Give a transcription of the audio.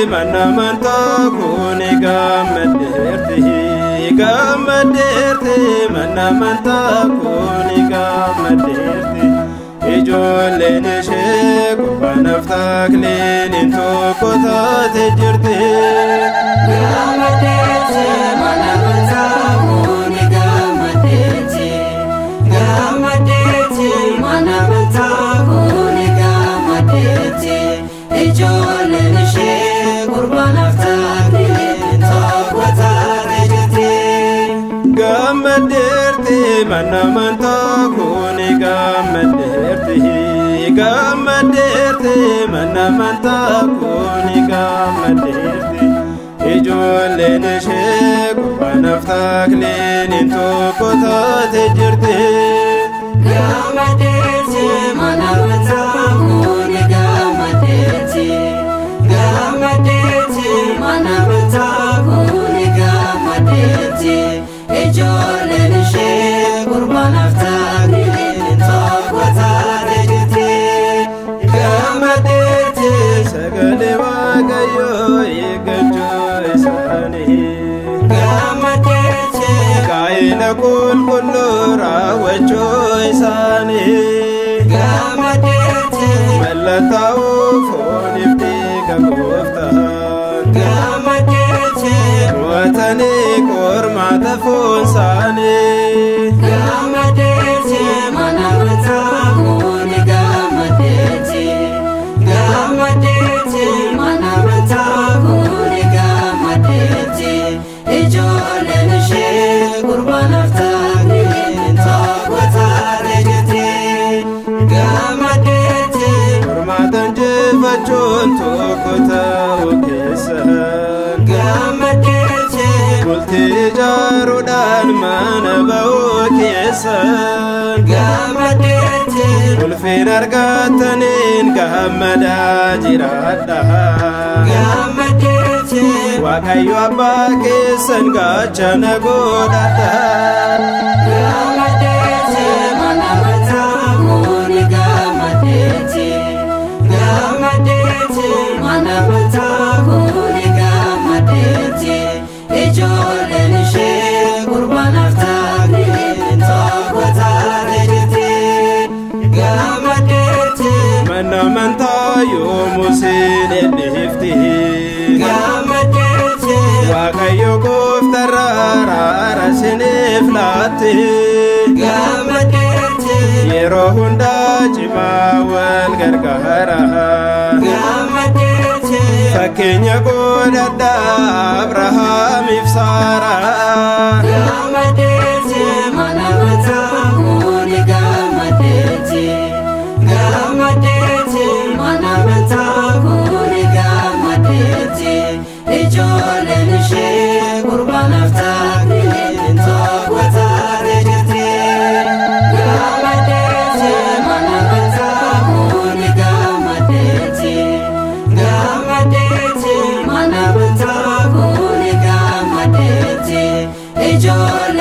Mana manta kuni gammadeerti mana manta kuni gammadeerti ijoolleen ishee gubbaan aftaakleen tokko taate jirti. Gammadeerti mana manta kuni gammadeerti gammadeerti mana manta kuni gammadeerti ijoolleen ishee gurbaan aftaakleen tokko taate jirti. Gammadeerti mana manta kuni gammadeerti gammadeerti mana manta kuni gammadeerti ijoolleen ishee gubbaan aftaakleen tokko taate jirti. Gammadeerti mana manta kuni gammadeerti gammadeerti mana manta kuni gammadeerti ijoolleen ishee gurbaan aftaakleen tokko taate jirti. Gammadeerti sagalee Waaqayyoo eeggachuu isaanii Gammadeerti kaayina qulqulluu raawwachuu isaanii Gammadeerti mallattaa'uu fooniif dhiiga Gooftaan Gammadeerti mo'atanii qormaata foon isaanii. Gammadeerti mana manta kuni gammadeerti gammadeerti mana manta kuni gammadeerti ijoolleen ishee gurbaan aftaakleen tokko taate jirti. Gammadeerti Qormaata injifachuun tokko ta'uu keessan gammadeerti bultii ijaaruudhaan mana ba'uu keessan gammadeerti ulfina argataniin gammadaa jiraadha. gammadeerti Waaqayyo abbaa keessan gaachana godhadha. Gammadeerti mana manta kuni gammadeerti gammadeerti mana manta kuni gammadeerti ijoolleen ishee gurbaan aftaakleen tokko taate jirti. Gammadeerti Mana amantaa yoomuu siin eebbifti gammadeerti Waaqayyo gooftarraa araara isiniif laatti. gammadeerti Yeroo hundaa cimaa wal gargaara gammadeerti fakkeenya godhadhaa Abrahaamiif Saaraa. Gammadeerti mana manta kuni gammadeerti gammadeerti mana manta kuni gammadeerti ijoolleen ishee gurbaan aftaakleen tokko taate jirti. Gammadeerti mana manta kuni gammadeerti gammadeerti mana manta kuni gammadeerti ijoolleen